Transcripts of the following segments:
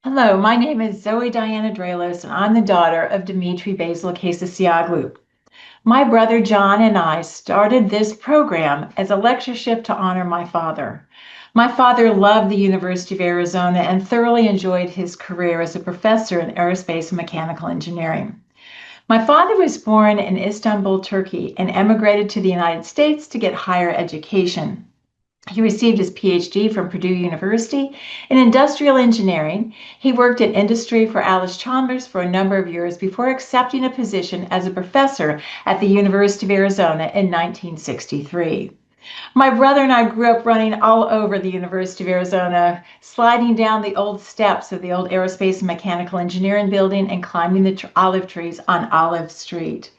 Hello, my name is Zoe Diana Dralos, and I'm the daughter of Dimitri Kececioglu. My brother John and I started this program as a lectureship to honor my father. My father loved the University of Arizona and thoroughly enjoyed his career as a professor in aerospace and mechanical engineering. My father was born in Istanbul, Turkey, and emigrated to the United States to get higher education. He received his PhD from Purdue University in industrial engineering. He worked in industry for Alice Chalmers for a number of years before accepting a position as a professor at the University of Arizona in 1963. My brother and I grew up running all over the University of Arizona, sliding down the old steps of the old Aerospace and Mechanical Engineering building and climbing the olive trees on Olive Street.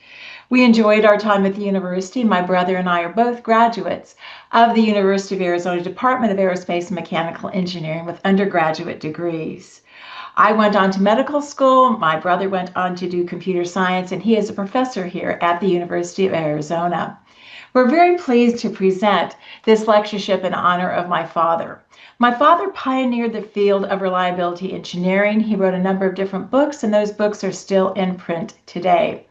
We enjoyed our time at the university. My brother and I are both graduates of the University of Arizona Department of Aerospace and Mechanical Engineering with undergraduate degrees. I went on to medical school. My brother went on to do computer science, and he is a professor here at the University of Arizona. We're very pleased to present this lectureship in honor of my father. My father pioneered the field of reliability engineering. He wrote a number of different books, and those books are still in print today.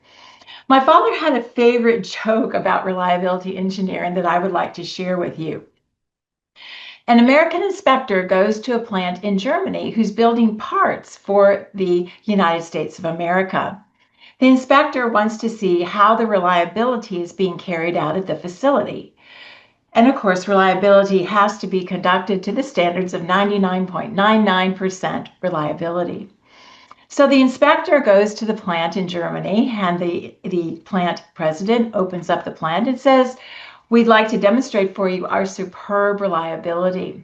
My father had a favorite joke about reliability engineering that I would like to share with you. An American inspector goes to a plant in Germany who's building parts for the United States of America. The inspector wants to see how the reliability is being carried out at the facility. And of course, reliability has to be conducted to the standards of 99.99% reliability. So the inspector goes to the plant in Germany, and the plant president opens up the plant and says, "We'd like to demonstrate for you our superb reliability."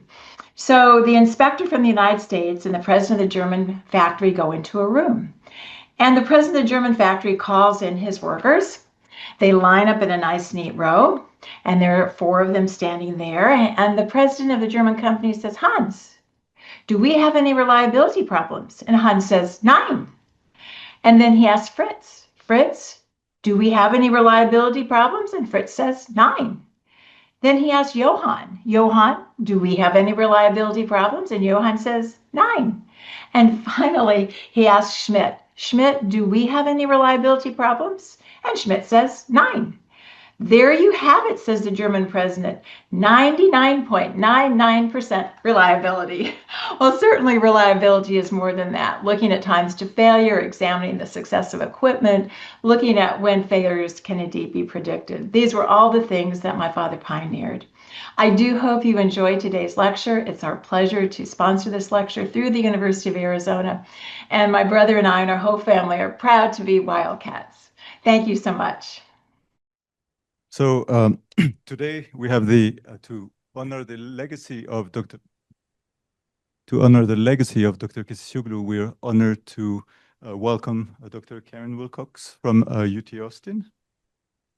So the inspector from the United States and the president of the German factory go into a room. And the president of the German factory calls in his workers. They line up in a nice, neat row, and there are four of them standing there. And the president of the German company says, "Hans, do we have any reliability problems?" And Hans says, "Nein." And then he asks Fritz, "Fritz, do we have any reliability problems?" And Fritz says, "Nein." Then he asks Johann, "Johann, do we have any reliability problems?" And Johann says, "Nein." And finally, he asks Schmidt, "Schmidt, do we have any reliability problems?" And Schmidt says, "Nein." "There you have it," says the German president, 99.99% reliability. Well, certainly reliability is more than that. Looking at times to failure, examining the success of equipment, looking at when failures can indeed be predicted. These were all the things that my father pioneered. I do hope you enjoyed today's lecture. It's our pleasure to sponsor this lecture through the University of Arizona. And my brother and I and our whole family are proud to be Wildcats. Thank you so much. So today we have to honor the legacy of Dr. Kececioglu. We're honored to welcome Dr. Karen Willcox from UT Austin.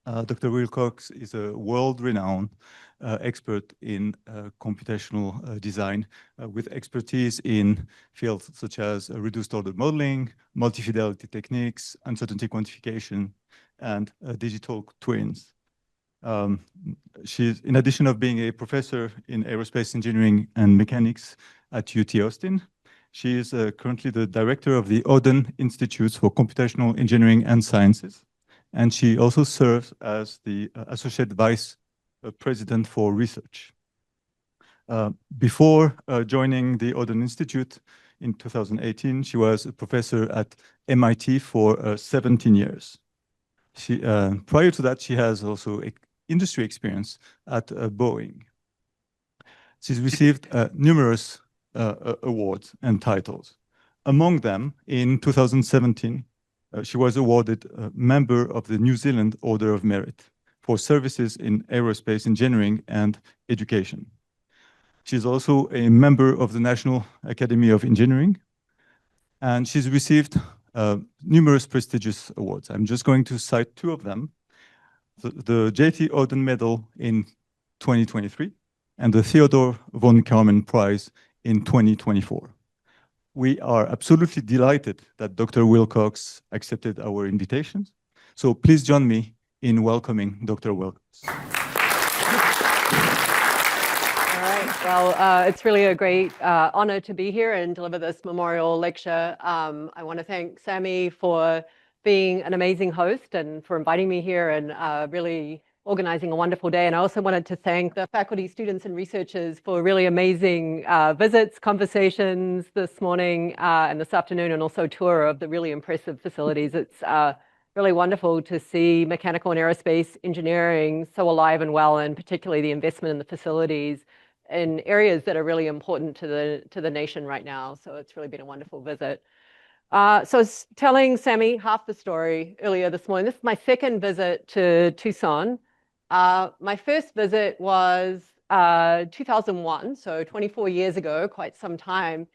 Dr. Willcox is a world-renowned expert in computational design with expertise in fields such as reduced order modeling, multi-fidelity techniques, uncertainty quantification, and digital twins. She's, in addition of being a professor in aerospace engineering and mechanics at UT Austin, she is currently the director of the Oden Institute for Computational Engineering and Sciences, and she also serves as the associate vice president for research. Before joining the Oden Institute in 2018, she was a professor at MIT for 17 years. Prior to that, she has also industry experience at Boeing. She's received numerous awards and titles. Among them, in 2017, she was awarded a member of the New Zealand Order of Merit for services in aerospace engineering and education. She's also a member of the National Academy of Engineering, and she's received numerous prestigious awards. I'm just going to cite two of them. The J.T. Oden Medal in 2023 and the Theodore von Karman Prize in 2024. We are absolutely delighted that Dr. Willcox accepted our invitations. So please join me in welcoming Dr. Willcox. All right. Well, it's really a great honor to be here and deliver this memorial lecture. I want to thank Sammy for being an amazing host and for inviting me here and really organizing a wonderful day. And I also wanted to thank the faculty, students, and researchers for really amazing visits, conversations this morning and this afternoon, and also a tour of the really impressive facilities. It's really wonderful to see mechanical and aerospace engineering so alive and well, and particularly the investment in the facilities in areas that are really important to the nation right now. So it's really been a wonderful visit. So I was telling Sammy half the story earlier this morning. This is my second visit to Tucson. My first visit was 2001, so 24 years ago, quite some time.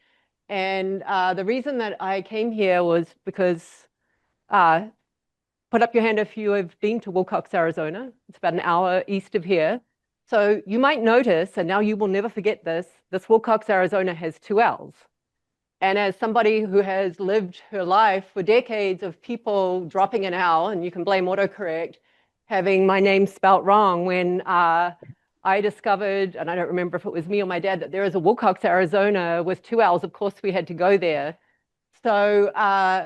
And the reason that I came here was because, put up your hand if you have been to Willcox, Arizona. It's about an hour east of here. So you might notice, and now you will never forget this Willcox, Arizona has two L's. And as somebody who has lived her life for decades of people dropping an L, and you can blame autocorrect, having my name spelt wrong, when I discovered, and I don't remember if it was me or my dad, that there is a Willcox, Arizona with two L's, of course we had to go there. So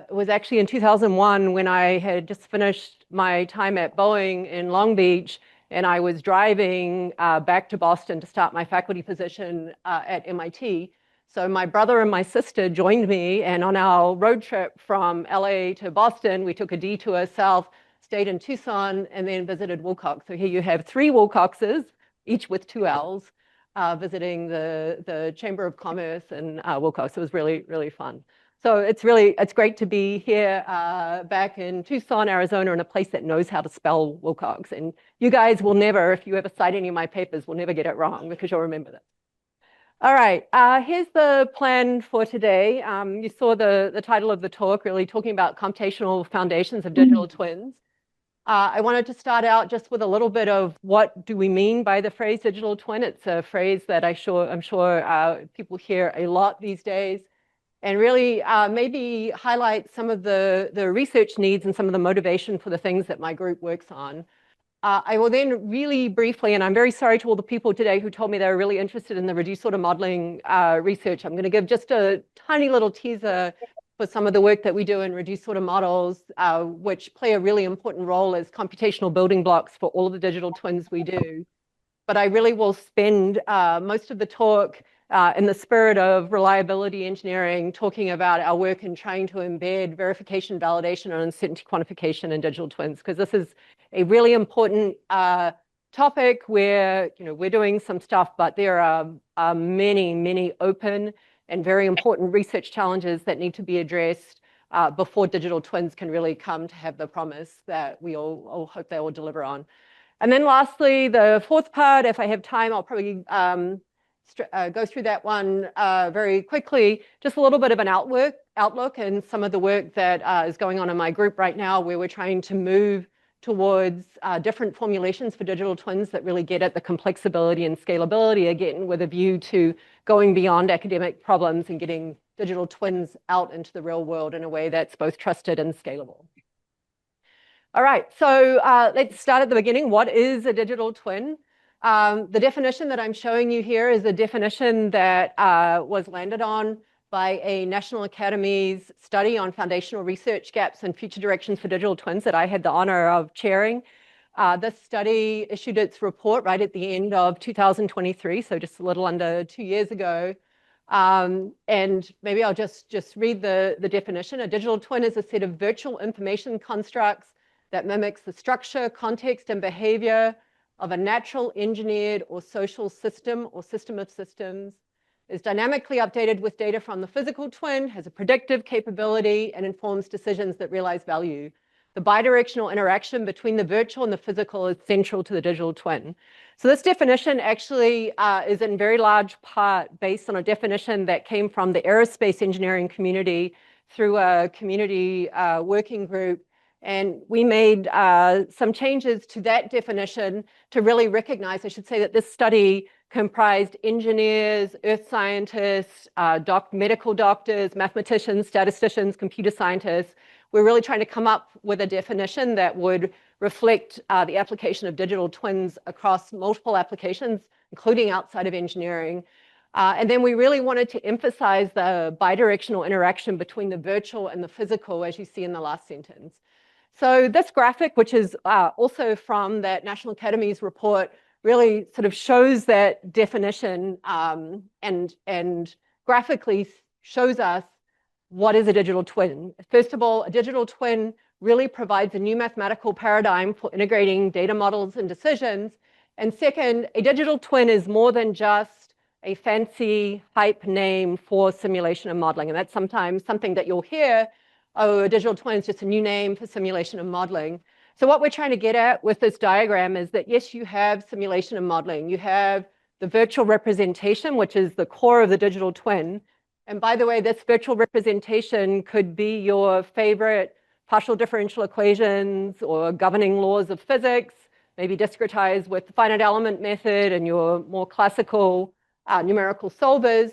it was actually in 2001 when I had just finished my time at Boeing in Long Beach, and I was driving back to Boston to start my faculty position at MIT. So my brother and my sister joined me, and on our road trip from LA to Boston, we took a detour south, stayed in Tucson, and then visited Willcox. So here you have three Willcoxes, each with two L's, visiting the Chamber of Commerce in Willcox. It was really, really fun. So it's great to be here back in Tucson, Arizona, in a place that knows how to spell Willcox. And you guys will never, if you ever cite any of my papers, will never get it wrong because you'll remember that. All right, here's the plan for today. You saw the title of the talk, really talking about computational foundations of digital twins. I wanted to start out just with a little bit of what do we mean by the phrase digital twin. It's a phrase that I'm sure people hear a lot these days. And really maybe highlight some of the research needs and some of the motivation for the things that my group works on. I will then really briefly, and I'm very sorry to all the people today who told me they were really interested in the reduced order modeling research. I'm going to give just a tiny little teaser for some of the work that we do in reduced order models, which play a really important role as computational building blocks for all of the digital twins we do. But I really will spend most of the talk in the spirit of reliability engineering, talking about our work in trying to embed verification, validation, and uncertainty quantification in digital twins, because this is a really important topic where we're doing some stuff, but there are many, many open and very important research challenges that need to be addressed before digital twins can really come to have the promise that we all hope they will deliver on. And then lastly, the fourth part, if I have time, I'll probably go through that one very quickly. Just a little bit of an outlook and some of the work that is going on in my group right now, where we're trying to move towards different formulations for digital twins that really get at the complexity and scalability, again, with a view to going beyond academic problems and getting digital twins out into the real world in a way that's both trusted and scalable. All right, so let's start at the beginning. What is a digital twin? The definition that I'm showing you here is a definition that was landed on by a National Academy's study on foundational research gaps and future directions for digital twins that I had the honor of chairing. This study issued its report right at the end of 2023, so just a little under 2 years ago. And maybe I'll just read the definition. A digital twin is a set of virtual information constructs that mimics the structure, context, and behavior of a natural, engineered, or social system or system of systems, is dynamically updated with data from the physical twin, has a predictive capability, and informs decisions that realize value. The bidirectional interaction between the virtual and the physical is central to the digital twin. So this definition actually is in very large part based on a definition that came from the aerospace engineering community through a community working group. And we made some changes to that definition to really recognize, I should say, that this study comprised engineers, earth scientists, medical doctors, mathematicians, statisticians, computer scientists. We're really trying to come up with a definition that would reflect the application of digital twins across multiple applications, including outside of engineering. And then we really wanted to emphasize the bidirectional interaction between the virtual and the physical, as you see in the last sentence. So this graphic, which is also from that National Academies report, really sort of shows that definition and graphically shows us what is a digital twin. First of all, a digital twin really provides a new mathematical paradigm for integrating data models and decisions. And second, a digital twin is more than just a fancy hype name for simulation and modeling. And that's sometimes something that you'll hear, oh, a digital twin is just a new name for simulation and modeling. So what we're trying to get at with this diagram is that, yes, you have simulation and modeling. You have the virtual representation, which is the core of the digital twin. And by the way, this virtual representation could be your favorite partial differential equations or governing laws of physics, maybe discretized with the finite element method and your more classical numerical solvers.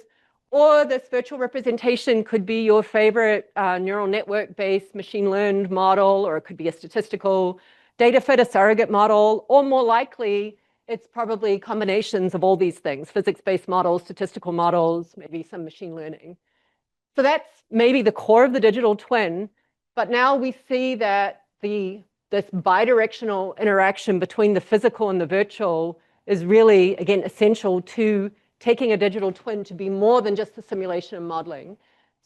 Or this virtual representation could be your favorite neural network-based machine learned model, or it could be a statistical data fit, a surrogate model, or more likely, it's probably combinations of all these things, physics-based models, statistical models, maybe some machine learning. So that's maybe the core of the digital twin. But now we see that this bidirectional interaction between the physical and the virtual is really, again, essential to taking a digital twin to be more than just the simulation and modeling.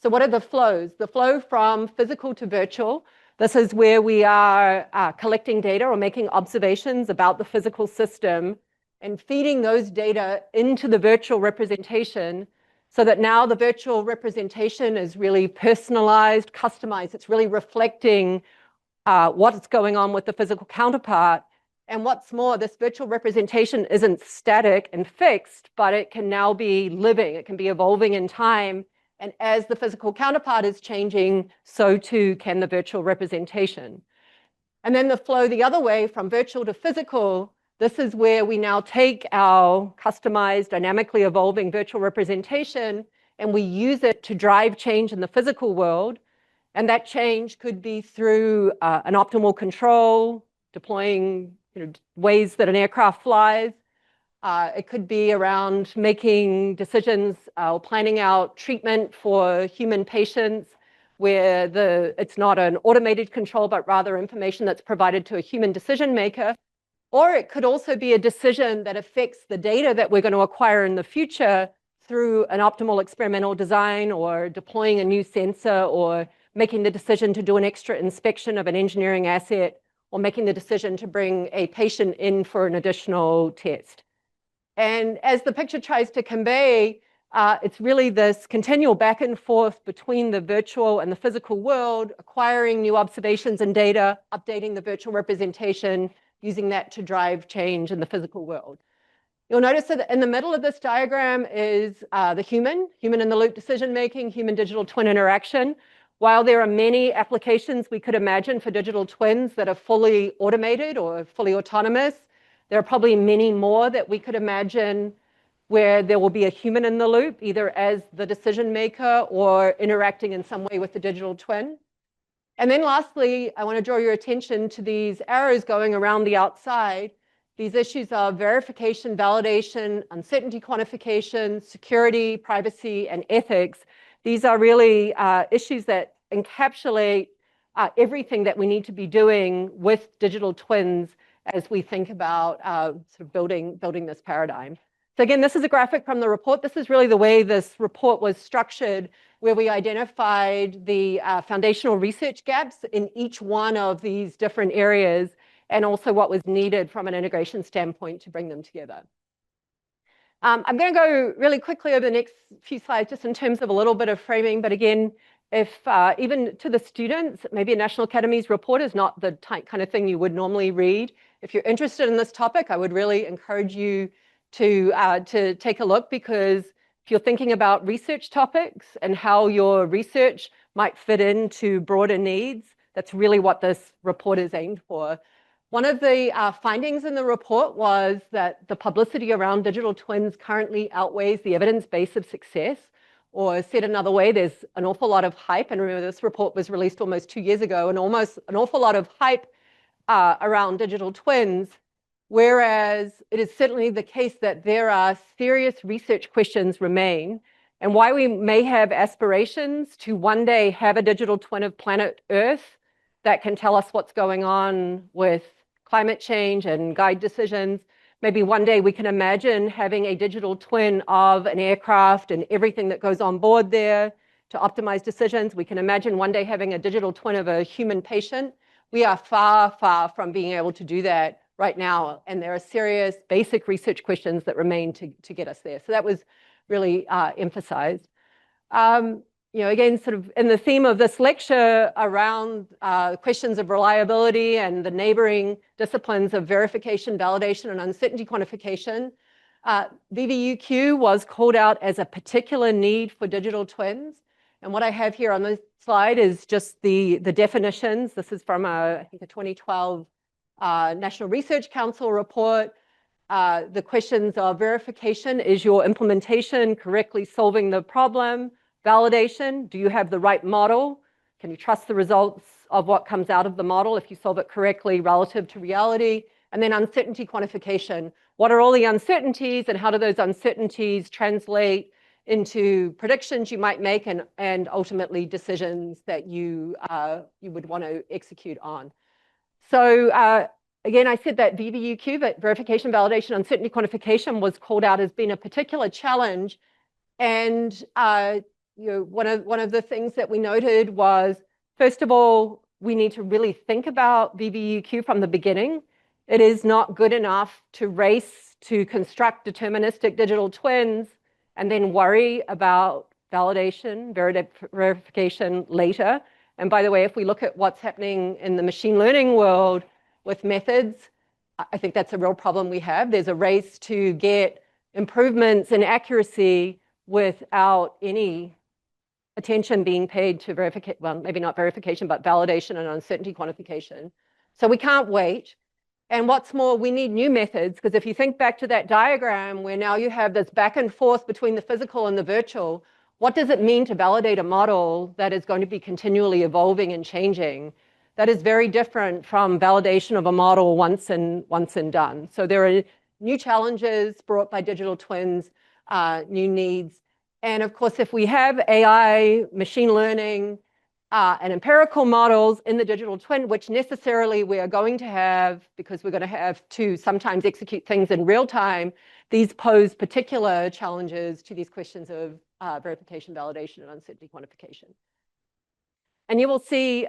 So what are the flows? The flow from physical to virtual. This is where we are collecting data or making observations about the physical system and feeding those data into the virtual representation so that now the virtual representation is really personalized, customized. It's really reflecting what's going on with the physical counterpart. And what's more, this virtual representation isn't static and fixed, but it can now be living. It can be evolving in time. And as the physical counterpart is changing, so too can the virtual representation. And then the flow the other way from virtual to physical, this is where we now take our customized, dynamically evolving virtual representation and we use it to drive change in the physical world. And that change could be through an optimal control, deploying ways that an aircraft flies. It could be around making decisions or planning out treatment for human patients where it's not an automated control, but rather information that's provided to a human decision maker. Or it could also be a decision that affects the data that we're going to acquire in the future through an optimal experimental design or deploying a new sensor or making the decision to do an extra inspection of an engineering asset or making the decision to bring a patient in for an additional test. And as the picture tries to convey, it's really this continual back and forth between the virtual and the physical world, acquiring new observations and data, updating the virtual representation, using that to drive change in the physical world. You'll notice that in the middle of this diagram is the human in the loop decision-making, human digital twin interaction. While there are many applications we could imagine for digital twins that are fully automated or fully autonomous, there are probably many more that we could imagine where there will be a human in the loop, either as the decision maker or interacting in some way with the digital twin. And then lastly, I want to draw your attention to these arrows going around the outside. These issues of verification, validation, uncertainty quantification, security, privacy, and ethics. These are really issues that encapsulate everything that we need to be doing with digital twins as we think about sort of building this paradigm. So again, this is a graphic from the report. This is really the way this report was structured, where we identified the foundational research gaps in each one of these different areas and also what was needed from an integration standpoint to bring them together. I'm going to go really quickly over the next few slides just in terms of a little bit of framing, but again, if even to the students, maybe a National Academies report is not the kind of thing you would normally read. If you're interested in this topic, I would really encourage you to take a look, because if you're thinking about research topics and how your research might fit into broader needs, that's really what this report is aimed for. One of the findings in the report was that the publicity around digital twins currently outweighs the evidence base of success, or said another way, there's an awful lot of hype. And remember, this report was released almost 2 years ago, and almost an awful lot of hype around digital twins, whereas it is certainly the case that there are serious research questions remain, and why we may have aspirations to one day have a digital twin of planet Earth that can tell us what's going on with climate change and guide decisions. Maybe one day we can imagine having a digital twin of an aircraft and everything that goes on board there to optimize decisions. We can imagine one day having a digital twin of a human patient. We are far, far from being able to do that right now. And there are serious basic research questions that remain to get us there. So that was really emphasized. Again, sort of in the theme of this lecture around questions of reliability and the neighboring disciplines of verification, validation, and uncertainty quantification, VVUQ was called out as a particular need for digital twins. And what I have here on this slide is just the definitions. This is from, I think, a 2012 National Research Council report. The questions of verification: is your implementation correctly solving the problem? Validation: do you have the right model? Can you trust the results of what comes out of the model if you solve it correctly relative to reality? And then uncertainty quantification: what are all the uncertainties and how do those uncertainties translate into predictions you might make and ultimately decisions that you would want to execute on? So again, I said that VVUQ, but verification, validation, uncertainty quantification, was called out as being a particular challenge. And one of the things that we noted was, first of all, we need to really think about VVUQ from the beginning. It is not good enough to race to construct deterministic digital twins and then worry about validation, verification later. And by the way, if we look at what's happening in the machine learning world with methods, I think that's a real problem we have. There's a race to get improvements in accuracy without any attention being paid to verification, well, maybe not verification, but validation and uncertainty quantification. So we can't wait. And what's more, we need new methods, because if you think back to that diagram where now you have this back and forth between the physical and the virtual, what does it mean to validate a model that is going to be continually evolving and changing? That is very different from validation of a model once and done. So there are new challenges brought by digital twins, new needs. And of course, if we have AI, machine learning, and empirical models in the digital twin, which necessarily we are going to have, because we're going to have to sometimes execute things in real time, these pose particular challenges to these questions of verification, validation, and uncertainty quantification. And you will see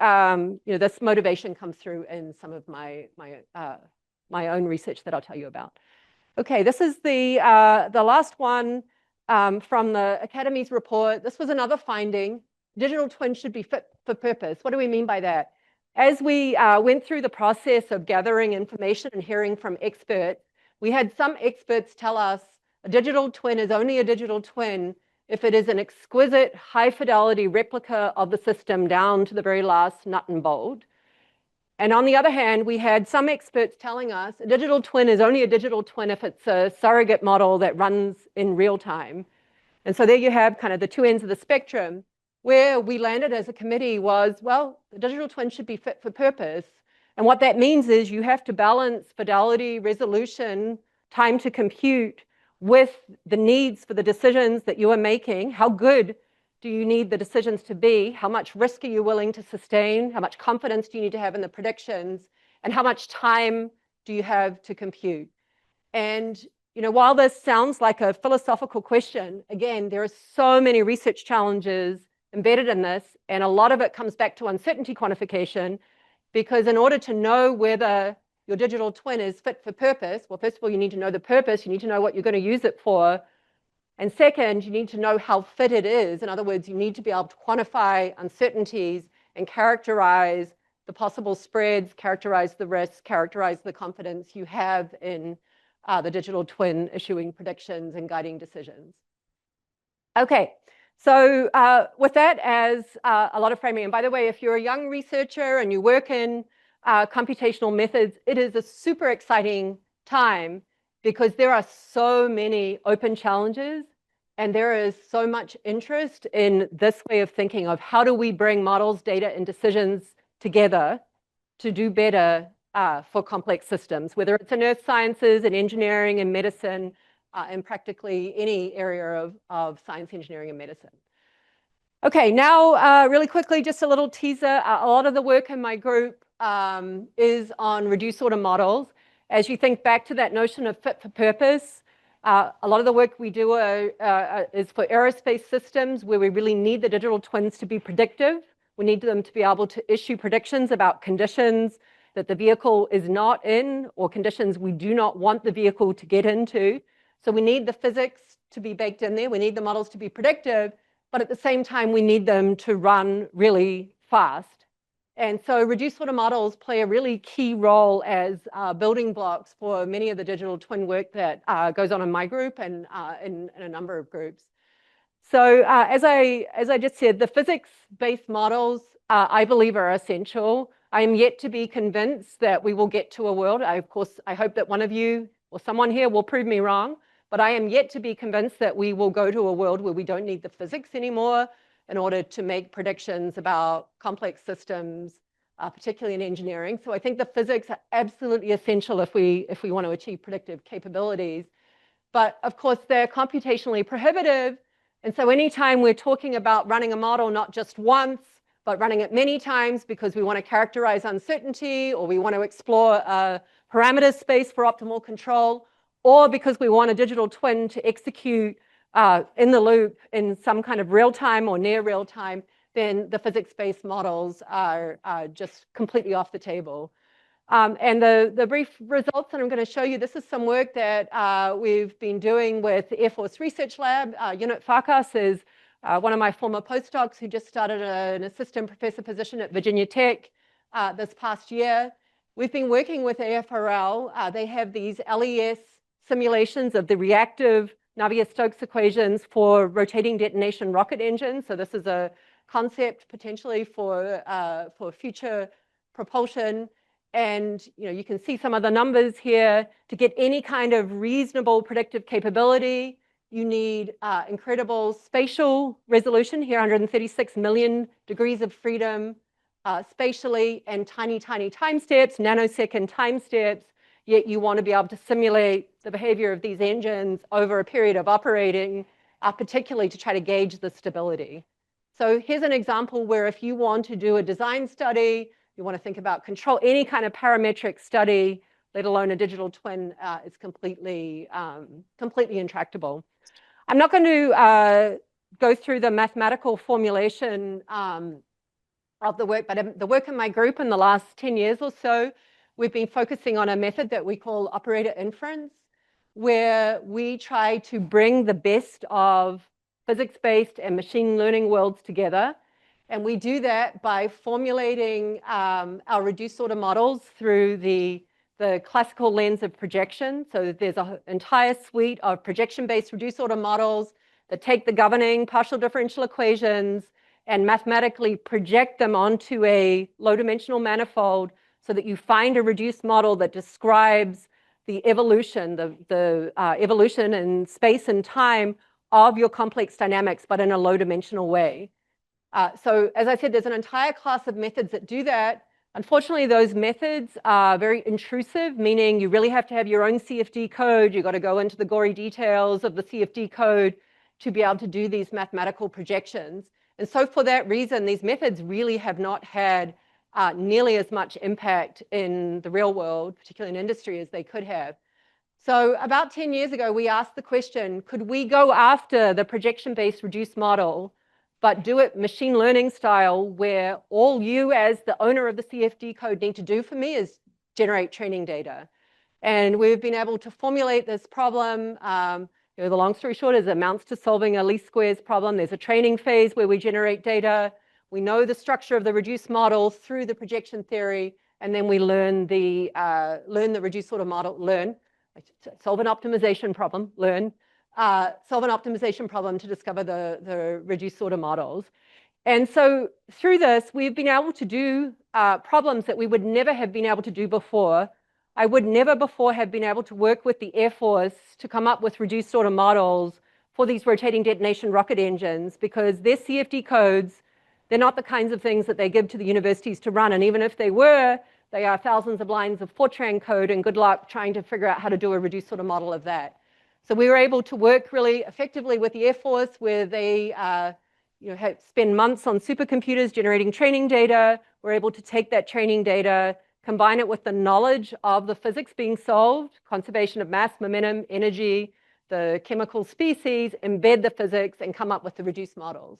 this motivation comes through in some of my own research that I'll tell you about. Okay, this is the last one from the Academy's report. This was another finding. Digital twins should be fit for purpose. What do we mean by that? As we went through the process of gathering information and hearing from experts, we had some experts tell us a digital twin is only a digital twin if it is an exquisite, high-fidelity replica of the system down to the very last nut and bolt. And on the other hand, we had some experts telling us a digital twin is only a digital twin if it's a surrogate model that runs in real time. And so there you have kind of the two ends of the spectrum. Where we landed as a committee was, well, the digital twin should be fit for purpose. And what that means is you have to balance fidelity, resolution, time to compute with the needs for the decisions that you are making. How good do you need the decisions to be? How much risk are you willing to sustain? How much confidence do you need to have in the predictions? And how much time do you have to compute? And while this sounds like a philosophical question, again, there are so many research challenges embedded in this, and a lot of it comes back to uncertainty quantification, because in order to know whether your digital twin is fit for purpose, well, first of all, you need to know the purpose, you need to know what you're going to use it for, and second, you need to know how fit it is. In other words, you need to be able to quantify uncertainties and characterize the possible spreads, characterize the risks, characterize the confidence you have in the digital twin issuing predictions and guiding decisions. Okay. So with that as a lot of framing, and by the way, if you're a young researcher and you work in computational methods, it is a super exciting time because there are so many open challenges and there is so much interest in this way of thinking of how do we bring models, data, and decisions together to do better for complex systems, whether it's in earth sciences, in engineering, in medicine, and practically any area of science, engineering, and medicine. Okay, now really quickly, just a little teaser. A lot of the work in my group is on reduced order models. As you think back to that notion of fit for purpose, a lot of the work we do is for aerospace systems where we really need the digital twins to be predictive. We need them to be able to issue predictions about conditions that the vehicle is not in or conditions we do not want the vehicle to get into. So we need the physics to be baked in there. We need the models to be predictive, but at the same time, we need them to run really fast. And so reduced order models play a really key role as building blocks for many of the digital twin work that goes on in my group and in a number of groups. So as I just said, the physics-based models, I believe, are essential. I am yet to be convinced that we will get to a world. Of course, I hope that one of you or someone here will prove me wrong, but I am yet to be convinced that we will go to a world where we don't need the physics anymore in order to make predictions about complex systems, particularly in engineering. So I think the physics are absolutely essential if we want to achieve predictive capabilities. But of course, they're computationally prohibitive. And so anytime we're talking about running a model not just once, but running it many times because we want to characterize uncertainty, or we want to explore a parameter space for optimal control, or because we want a digital twin to execute in the loop in some kind of real time or near real time, then the physics-based models are just completely off the table. And the brief results that I'm going to show you, this is some work that we've been doing with the Air Force Research Lab. Willcox is one of my former postdocs who just started an assistant professor position at Virginia Tech this past year. We've been working with AFRL. They have these LES simulations of the reactive Navier-Stokes equations for rotating detonation rocket engines. So this is a concept potentially for future propulsion. And you can see some of the numbers here. To get any kind of reasonable predictive capability, you need incredible spatial resolution here, 136 million degrees of freedom spatially, and tiny, tiny time steps, nanosecond time steps. Yet you want to be able to simulate the behavior of these engines over a period of operating, particularly to try to gauge the stability. So here's an example where if you want to do a design study, you want to think about control, any kind of parametric study, let alone a digital twin, is completely intractable. I'm not going to go through the mathematical formulation of the work, but the work in my group in the last 10 years or so, we've been focusing on a method that we call operator inference, where we try to bring the best of physics-based and machine learning worlds together. And we do that by formulating our reduced order models through the classical lens of projection. So there's an entire suite of projection-based reduced order models that take the governing partial differential equations and mathematically project them onto a low-dimensional manifold so that you find a reduced model that describes the evolution, evolution in space and time of your complex dynamics, but in a low-dimensional way. So as I said, there's an entire class of methods that do that. Unfortunately, those methods are very intrusive, meaning you really have to have your own CFD code. You've got to go into the gory details of the CFD code to be able to do these mathematical projections. And so for that reason, these methods really have not had nearly as much impact in the real world, particularly in industry, as they could have. So about 10 years ago, we asked the question, could we go after the projection-based reduced model, but do it machine learning style, where all you as the owner of the CFD code need to do for me is generate training data? And we've been able to formulate this problem. The long story short is it amounts to solving a least squares problem. There's a training phase where we generate data. We know the structure of the reduced model through the projection theory, and then we learn the reduced order model, solve an optimization problem, solve an optimization problem to discover the reduced order models. And so through this, we've been able to do problems that we would never have been able to do before. I would never before have been able to work with the Air Force to come up with reduced order models for these rotating detonation rocket engines, because their CFD codes, they're not the kinds of things that they give to the universities to run. And even if they were, They are thousands of lines of Fortran code, and good luck trying to figure out how to do a reduced order model of that. So we were able to work really effectively with the Air Force, where they spend months on supercomputers generating training data. We're able to take that training data, combine it with the knowledge of the physics being solved, conservation of mass, momentum, energy, the chemical species, embed the physics, and come up with the reduced models.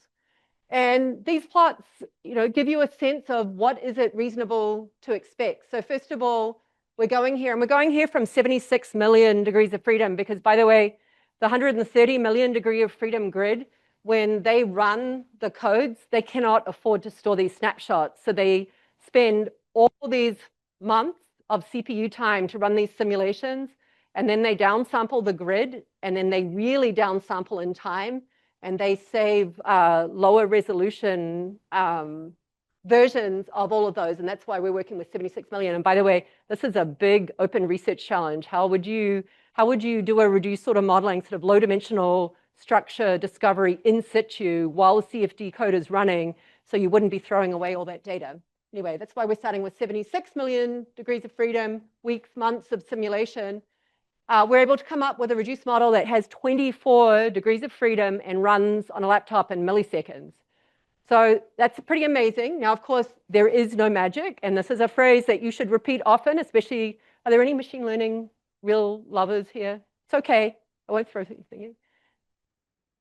And these plots, give you a sense of what is it reasonable to expect. So first of all, we're going here from 76 million degrees of freedom, because by the way, the 130 million degree of freedom grid, when they run the codes, they cannot afford to store these snapshots. So they spend all these months of CPU time to run these simulations, and then they downsample the grid, and then they really downsample in time, and they save lower resolution versions of all of those. And that's why we're working with 76 million. And by the way, this is a big open research challenge. How would you do a reduced order modeling, sort of low dimensional structure discovery in situ while the CFD code is running, so you wouldn't be throwing away all that data? Anyway, that's why we're starting with 76 million degrees of freedom, weeks, months of simulation. We're able to come up with a reduced model that has 24 degrees of freedom and runs on a laptop in milliseconds. So that's pretty amazing. Now, of course, there is no magic, and this is a phrase that you should repeat often, especially, are there any machine learning real lovers here? It's okay, I won't throw anything in.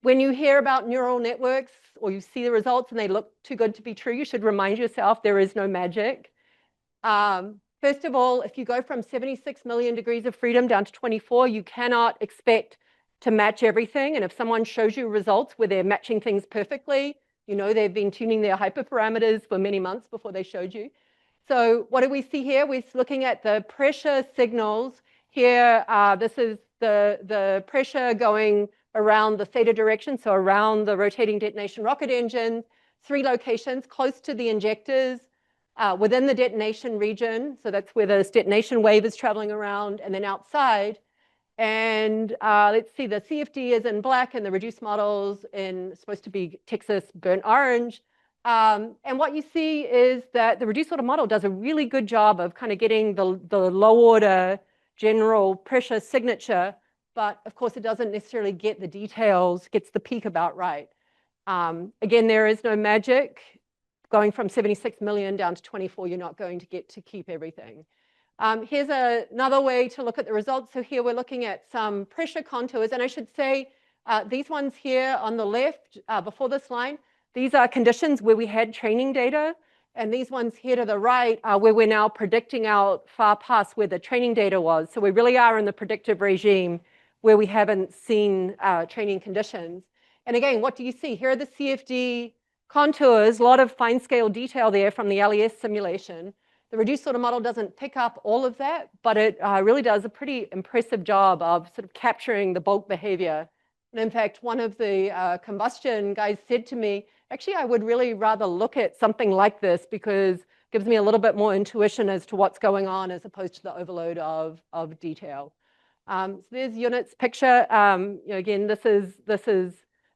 When you hear about neural networks or you see the results and they look too good to be true, you should remind yourself there is no magic. First of all, if you go from 76 million degrees of freedom down to 24, you cannot expect to match everything. And if someone shows you results where they're matching things perfectly, they've been tuning their hyperparameters for many months before they showed you. So what do we see here? We're looking at the pressure signals here. This is the pressure going around the theta direction, so around the rotating detonation rocket engine, 3 locations close to the injectors, within the detonation region, so that's where this detonation wave is traveling around, and then outside. And let's see, the CFD is in black and the reduced models in supposed to be Texas burnt orange. And what you see is that the reduced order model does a really good job of kind of getting the low order general pressure signature, but of course it doesn't necessarily get the details, gets the peak about right. Again, there is no magic. Going from 76 million down to 24, you're not going to get to keep everything. Here's another way to look at the results. So here we're looking at some pressure contours, and I should say these ones here on the left before this line, these are conditions where we had training data, and these ones here to the right are where we're now predicting out far past where the training data was. So we really are in the predictive regime where we haven't seen training conditions. And again, what do you see? Here are the CFD contours, a lot of fine scale detail there from the LES simulation. The reduced order model doesn't pick up all of that, but it really does a pretty impressive job of sort of capturing the bulk behavior. And in fact, one of the combustion guys said to me, actually, I would really rather look at something like this because it gives me a little bit more intuition as to what's going on as opposed to the overload of detail. So there's Unit's picture. Again, this is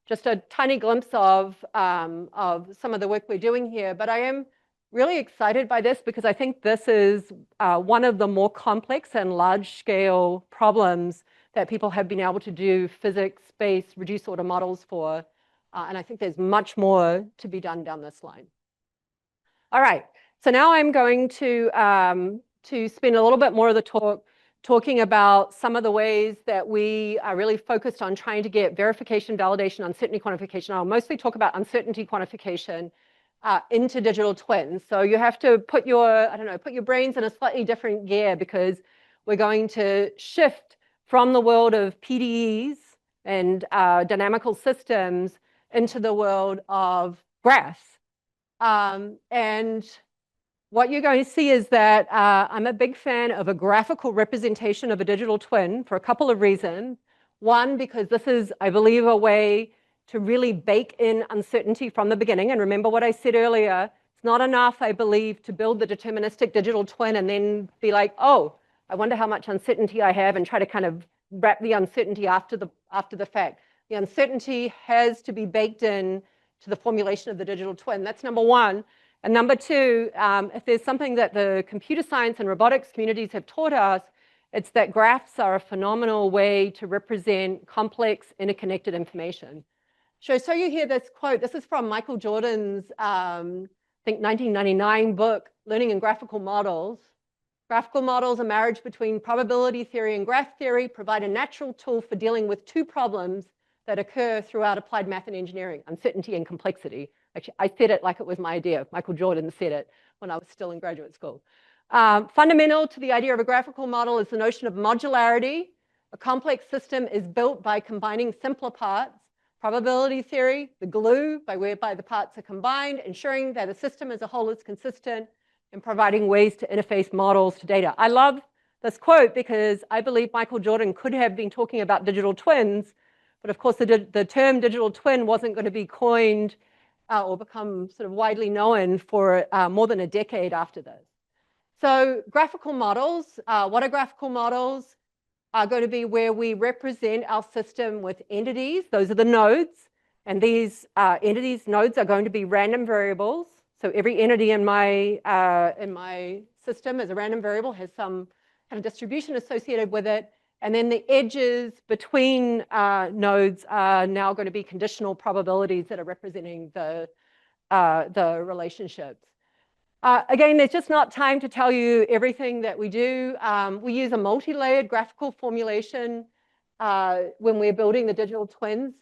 just a tiny glimpse of some of the work we're doing here, but I am really excited by this because I think this is one of the more complex and large-scale problems that people have been able to do physics-based reduced order models for, and I think there's much more to be done down this line. All right, so now I'm going to spend a little bit more of the talk talking about some of the ways that we are really focused on trying to get verification, validation, uncertainty quantification. I'll mostly talk about uncertainty quantification into digital twins. So you have to put your, put your brains in a slightly different gear because we're going to shift from the world of PDEs and dynamical systems into the world of graphs. And what you're going to see is that I'm a big fan of a graphical representation of a digital twin for a couple of reasons. One, because this is, I believe, a way to really bake in uncertainty from the beginning. And remember what I said earlier, it's not enough, I believe, to build the deterministic digital twin and then be like, oh, I wonder how much uncertainty I have and try to kind of wrap the uncertainty after the fact. The uncertainty has to be baked in to the formulation of the digital twin. That's number one. And number two, if there's something that the computer science and robotics communities have taught us, it's that graphs are a phenomenal way to represent complex, interconnected information. So you hear this quote. This is from Michael Jordan's, I think, 1999 book, Learning in Graphical Models. Graphical models, a marriage between probability theory and graph theory, provide a natural tool for dealing with two problems that occur throughout applied math and engineering, uncertainty and complexity. Actually, I said it like it was my idea. Michael Jordan said it when I was still in graduate school. Fundamental to the idea of a graphical model is the notion of modularity. A complex system is built by combining simpler parts. Probability theory, the glue by whereby the parts are combined, ensuring that a system as a whole is consistent, and providing ways to interface models to data. I love this quote because I believe Michael Jordan could have been talking about digital twins, but of course the term digital twin wasn't going to be coined or become sort of widely known for more than a decade after this. So graphical models, what are graphical models? Are going to be where we represent our system with entities. Those are the nodes. And these entities, nodes, are going to be random variables. So every entity in my system as a random variable has some kind of distribution associated with it. And then the edges between nodes are now going to be conditional probabilities that are representing the relationships. Again, there's just not time to tell you everything that we do. We use a multi-layered graphical formulation when we're building the digital twins.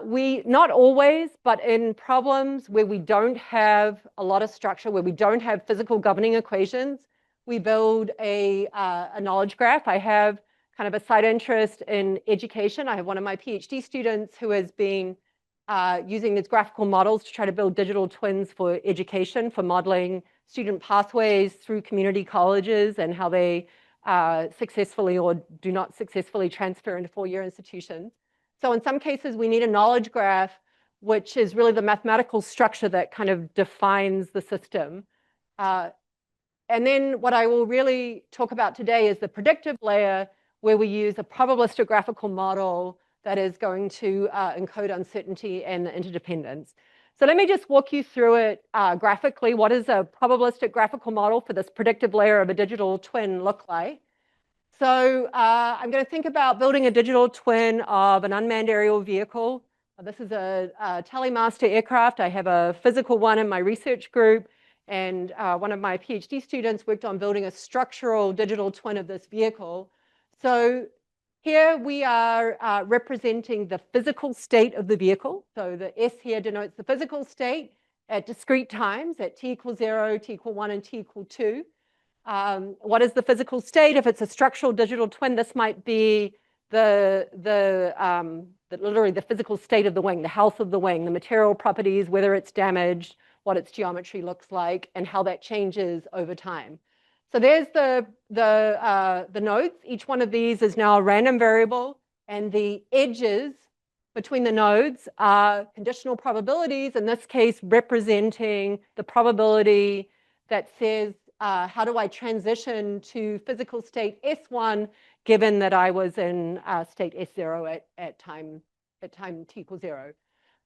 We, not always, but in problems where we don't have a lot of structure, where we don't have physical governing equations, we build a knowledge graph. I have kind of a side interest in education. I have one of my PhD students who has been using these graphical models to try to build digital twins for education, for modeling student pathways through community colleges and how they successfully or do not successfully transfer into four-year institutions. So in some cases, we need a knowledge graph, which is really the mathematical structure that kind of defines the system. And then what I will really talk about today is the predictive layer, where we use a probabilistic graphical model that is going to encode uncertainty and interdependence. So let me just walk you through it graphically. What does a probabilistic graphical model for this predictive layer of a digital twin look like? So I'm going to think about building a digital twin of an unmanned aerial vehicle. This is a telemaster aircraft. I have a physical one in my research group, and one of my PhD students worked on building a structural digital twin of this vehicle. So here we are representing the physical state of the vehicle. So the S here denotes the physical state at discrete times, at t equals 0, t equals 1, and t equals 2. What is the physical state? If it's a structural digital twin, this might be literally the physical state of the wing, the health of the wing, the material properties, whether it's damaged, what its geometry looks like, and how that changes over time. So there's the nodes. Each one of these is now a random variable, and the edges between the nodes are conditional probabilities, in this case representing the probability that says, how do I transition to physical state S1, given that I was in state S0 at time t equals 0.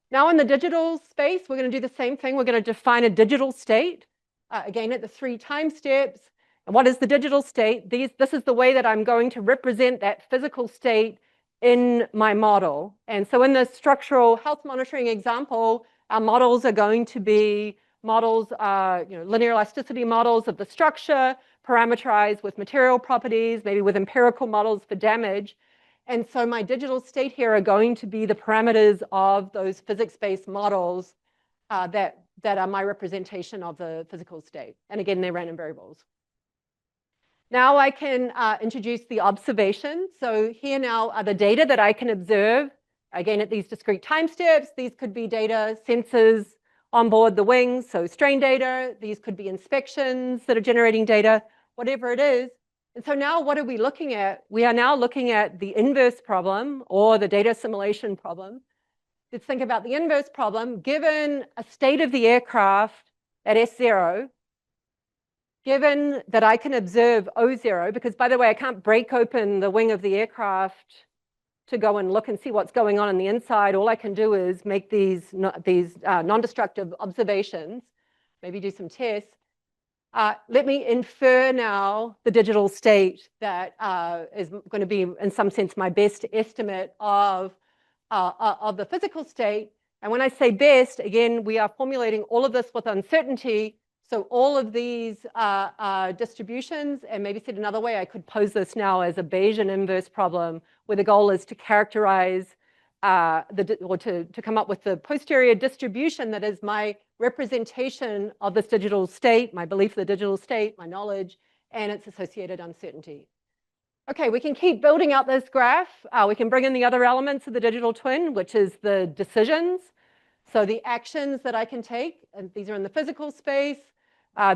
Now in the digital space, we're going to do the same thing. We're going to define a digital state, again at the 3 time steps. And what is the digital state? This is the way that I'm going to represent that physical state in my model. And so in the structural health monitoring example, our models are going to be models, linear elasticity models of the structure, parameterized with material properties, maybe with empirical models for damage. And so my digital state here are going to be the parameters of those physics-based models that are my representation of the physical state. And again, they're random variables. Now I can introduce the observations. So here now are the data that I can observe, again, at these discrete time steps. These could be data, sensors on board the wings, so strain data. These could be inspections that are generating data, whatever it is. And so now what are we looking at? We are now looking at the inverse problem, or the data assimilation problem. Let's think about the inverse problem. Given a state of the aircraft at S0, given that I can observe O0, because by the way, I can't break open the wing of the aircraft to go and look and see what's going on the inside. All I can do is make these non-destructive observations. maybe do some tests. Let me infer now the digital state that is going to be, in some sense, my best estimate of the physical state. And when I say best, again, we are formulating all of this with uncertainty. So all of these distributions, and maybe said another way, I could pose this now as a Bayesian inverse problem, where the goal is to characterize or to come up with the posterior distribution that is my representation of this digital state, my belief of the digital state, my knowledge, and its associated uncertainty. Okay, we can keep building out this graph. We can bring in the other elements of the digital twin, which is the decisions. So the actions that I can take, and these are in the physical space.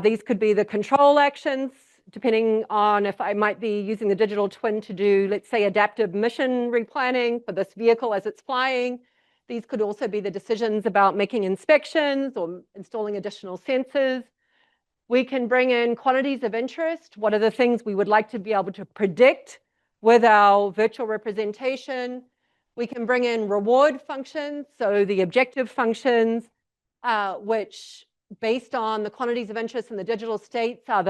These could be the control actions, depending on if I might be using the digital twin to do, let's say, adaptive mission replanning for this vehicle as it's flying. These could also be the decisions about making inspections or installing additional sensors. We can bring in quantities of interest. What are the things we would like to be able to predict with our virtual representation? We can bring in reward functions, so the objective functions, which, based on the quantities of interest in the digital states, are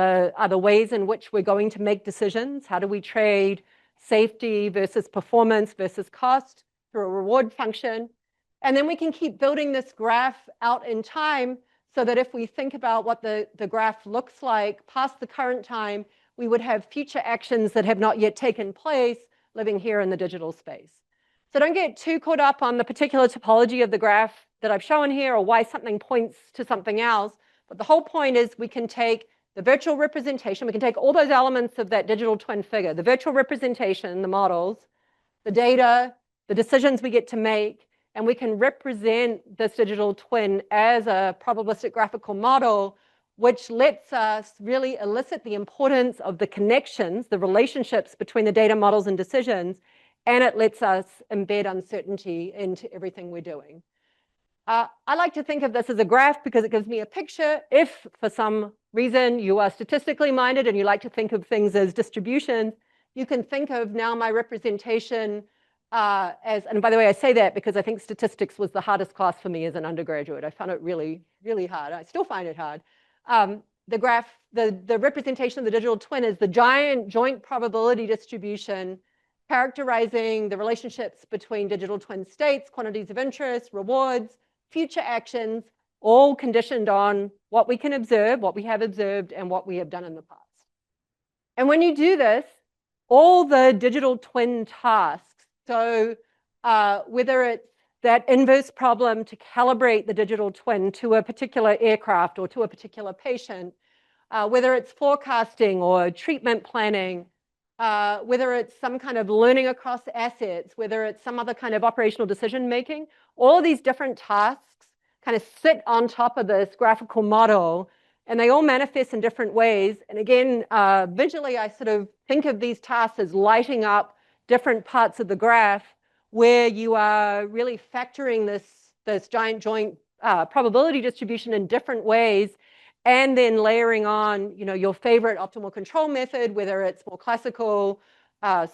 the ways in which we're going to make decisions. How do we trade safety versus performance versus cost through a reward function? And then we can keep building this graph out in time, so that if we think about what the graph looks like past the current time, we would have future actions that have not yet taken place living here in the digital space. So don't get too caught up on the particular topology of the graph that I've shown here, or why something points to something else. But the whole point is we can take the virtual representation, we can take all those elements of that digital twin figure, the virtual representation, the models, the data, the decisions we get to make, and we can represent this digital twin as a probabilistic graphical model, which lets us really elicit the importance of the connections, the relationships between the data models and decisions, and it lets us embed uncertainty into everything we're doing. I like to think of this as a graph because it gives me a picture. If for some reason you are statistically minded and you like to think of things as distributions, you can think of now my representation as, and by the way, I say that because I think statistics was the hardest class for me as an undergraduate. I found it really, really hard. I still find it hard. The graph, the representation of the digital twin is the giant joint probability distribution characterizing the relationships between digital twin states, quantities of interest, rewards, future actions, all conditioned on what we can observe, what we have observed, and what we have done in the past. And when you do this, all the digital twin tasks, so whether it's that inverse problem to calibrate the digital twin to a particular aircraft or to a particular patient, whether it's forecasting or treatment planning, whether it's some kind of learning across assets, whether it's some other kind of operational decision making, all of these different tasks kind of sit on top of this graphical model, and they all manifest in different ways. And again, visually, I sort of think of these tasks as lighting up different parts of the graph where you are really factoring this giant joint probability distribution in different ways, and then layering on, your favorite optimal control method, whether it's more classical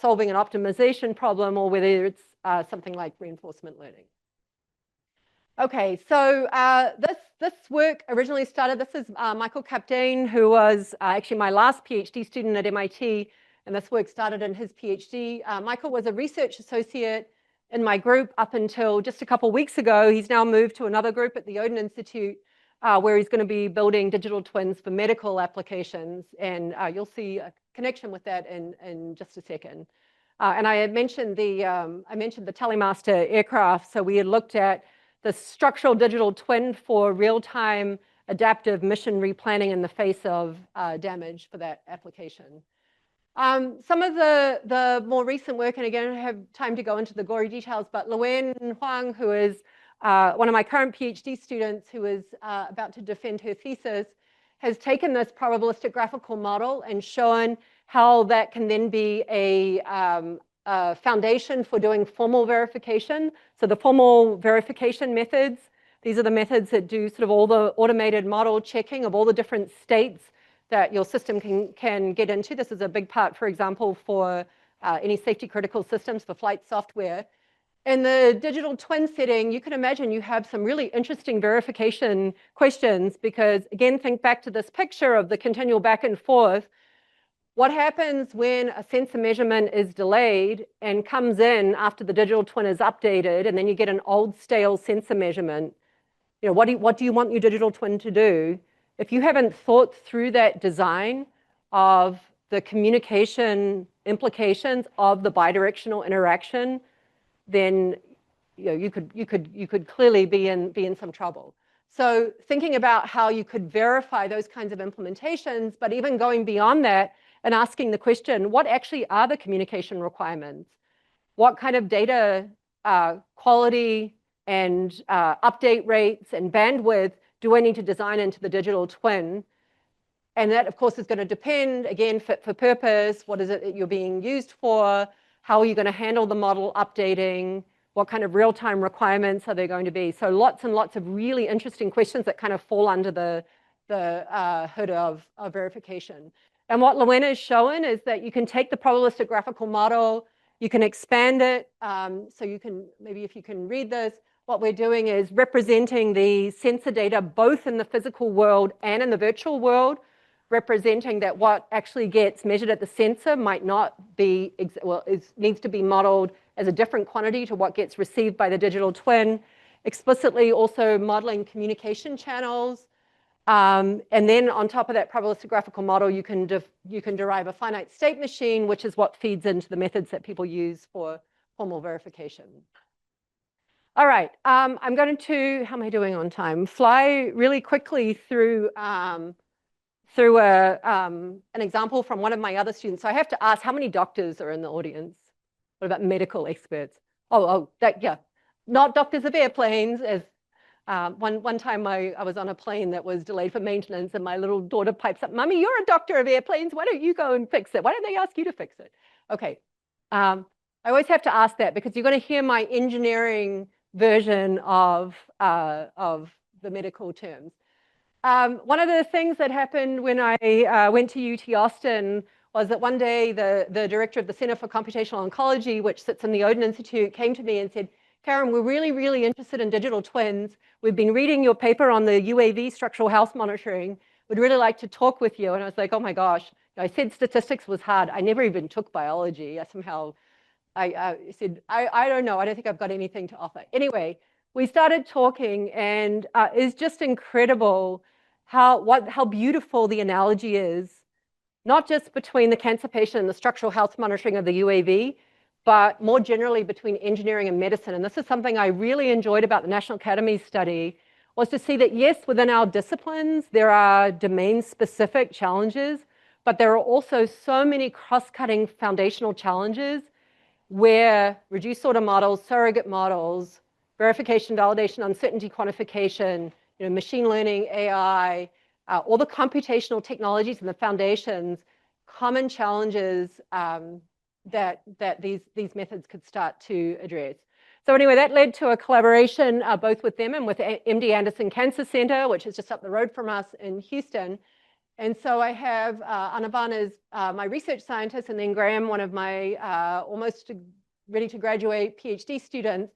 solving an optimization problem, or whether it's something like reinforcement learning. Okay, so this work originally started, this is Michael Kaptein, who was actually my last PhD student at MIT, and this work started in his PhD. Michael was a research associate in my group up until just a couple of weeks ago. He's now moved to another group at the Oden Institute, where he's going to be building digital twins for medical applications, and you'll see a connection with that in just a second. And I had mentioned the Telemaster aircraft, so we had looked at the structural digital twin for real-time adaptive mission replanning in the face of damage for that application. Some of the more recent work, and again, I don't have time to go into the gory details, but Luan Huang, who is one of my current PhD students who is about to defend her thesis, has taken this probabilistic graphical model and shown how that can then be a foundation for doing formal verification. So the formal verification methods, these are the methods that do sort of all the automated model checking of all the different states that your system can get into. This is a big part, for example, for any safety critical systems for flight software. In the digital twin setting, you can imagine you have some really interesting verification questions because, again, think back to this picture of the continual back and forth. What happens when a sensor measurement is delayed and comes in after the digital twin is updated, and then you get an old stale sensor measurement? You know, what do you want your digital twin to do? If you haven't thought through that design of the communication implications of the bidirectional interaction, then you could clearly be in some trouble. So thinking about how you could verify those kinds of implementations, but even going beyond that and asking the question, what actually are the communication requirements? What kind of data quality and update rates and bandwidth do I need to design into the digital twin? And that, of course, is going to depend, again, fit for purpose. What is it that you're being used for? How are you going to handle the model updating? What kind of real-time requirements are there going to be? So lots and lots of really interesting questions that kind of fall under the hood of verification. And what Luena has shown is that you can take the probabilistic graphical model, you can expand it. So you can, maybe if you can read this, what we're doing is representing the sensor data both in the physical world and in the virtual world, representing that what actually gets measured at the sensor might not be, well, needs to be modeled as a different quantity to what gets received by the digital twin, explicitly also modeling communication channels. And then on top of that probabilistic graphical model, you can derive a finite state machine, which is what feeds into the methods that people use for formal verification. All right, I'm going to, how am I doing on time? Fly really quickly through an example from one of my other students. So I have to ask, how many doctors are in the audience? What about medical experts? Yeah, not doctors of airplanes. As one time I was on a plane that was delayed for maintenance, and my little daughter pipes up, "Mummy, you're a doctor of airplanes. Why don't you go and fix it? Why don't they ask you to fix it?" Okay, I always have to ask that because you're going to hear my engineering version of the medical terms. One of the things that happened when I went to UT Austin was that one day the director of the Center for Computational Oncology, which sits in the Oden Institute, came to me and said, "Karen, we're really, really interested in digital twins. We've been reading your paper on the UAV structural health monitoring. We'd really like to talk with you." And I was like, oh my gosh. I said statistics was hard. I never even took biology. I said, I don't know. I don't think I've got anything to offer. Anyway, we started talking, and it's just incredible how beautiful the analogy is, not just between the cancer patient and the structural health monitoring of the UAV, but more generally between engineering and medicine. And this is something I really enjoyed about the National Academy study, was to see that, yes, within our disciplines, there are domain-specific challenges, but there are also so many cross-cutting foundational challenges where reduced order models, surrogate models, verification, validation, uncertainty quantification, machine learning, AI, all the computational technologies and the foundations, common challenges that these methods could start to address. So anyway, that led to a collaboration both with them and with MD Anderson Cancer Center, which is just up the road from us in Houston. And so I have Anirban as my research scientist, and then Graham, one of my almost ready to graduate PhD students,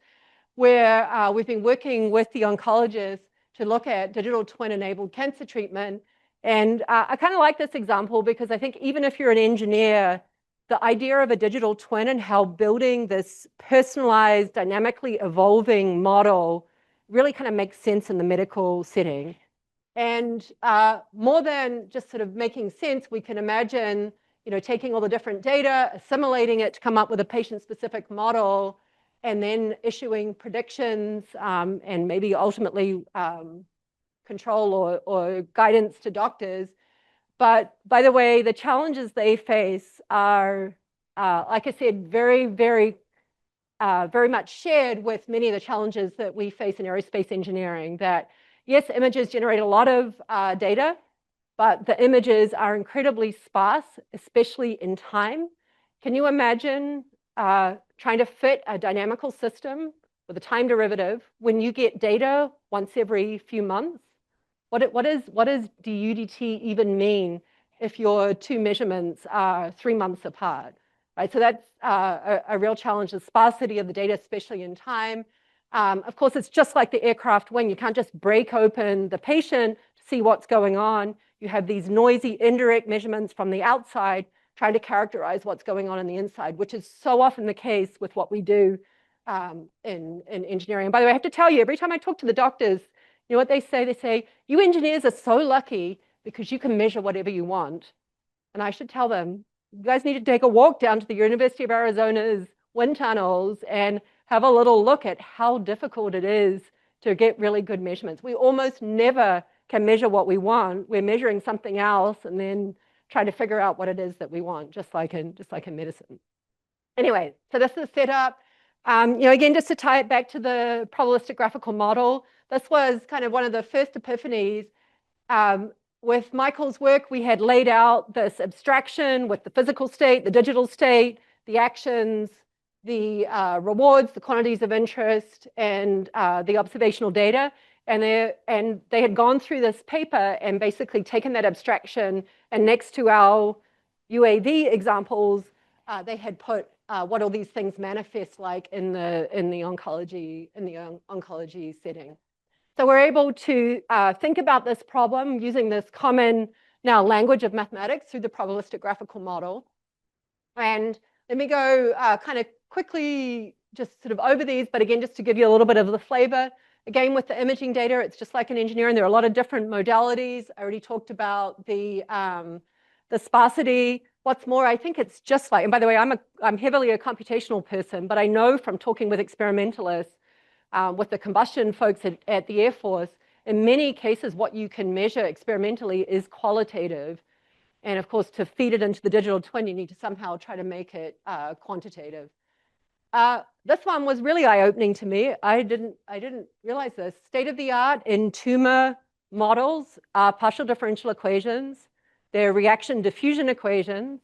where we've been working with the oncologists to look at digital twin-enabled cancer treatment. And I kind of like this example because I think even if you're an engineer, the idea of a digital twin and how building this personalized, dynamically evolving model really kind of makes sense in the medical setting. And more than just sort of making sense, we can imagine, taking all the different data, assimilating it to come up with a patient-specific model, and then issuing predictions and maybe ultimately control or guidance to doctors. But by the way, the challenges they face are, like I said, very, very, very much shared with many of the challenges that we face in aerospace engineering. That yes, images generate a lot of data, but the images are incredibly sparse, especially in time. Can you imagine trying to fit a dynamical system with a time derivative when you get data once every few months? What does DUDT even mean if your two measurements are 3 months apart? right? So that's a real challenge, the sparsity of the data, especially in time. Of course, it's just like the aircraft wing. You can't just break open the patient to see what's going on. You have these noisy indirect measurements from the outside trying to characterize what's going on the inside, which is so often the case with what we do in engineering. And by the way, I have to tell you, every time I talk to the doctors, you know what they say? They say, you engineers are so lucky because you can measure whatever you want. And I should tell them, you guys need to take a walk down to the University of Arizona's wind tunnels and have a little look at how difficult it is to get really good measurements. We almost never can measure what we want. We're measuring something else and then trying to figure out what it is that we want, just like in medicine. Anyway, so this is set up. Again, just to tie it back to the probabilistic graphical model, this was kind of one of the first epiphanies. With Michael's work, we had laid out this abstraction with the physical state, the digital state, the actions, the rewards, the quantities of interest, and the observational data. And they had gone through this paper and basically taken that abstraction, and next to our UAV examples, they had put what all these things manifest like in the oncology setting. So we're able to think about this problem using this common now language of mathematics through the probabilistic graphical model. And let me go kind of quickly just sort of over these, but again, just to give you a little bit of the flavor. Again, with the imaging data, it's just like in engineering. There are a lot of different modalities. I already talked about the sparsity. What's more, I think it's just like, and by the way, I'm heavily a computational person, but I know from talking with experimentalists, with the combustion folks at the Air Force, in many cases, what you can measure experimentally is qualitative. And of course, to feed it into the digital twin, you need to somehow try to make it quantitative. This one was really eye-opening to me. I didn't realize this. State-of-the-art in tumor models are partial differential equations. They're reaction diffusion equations,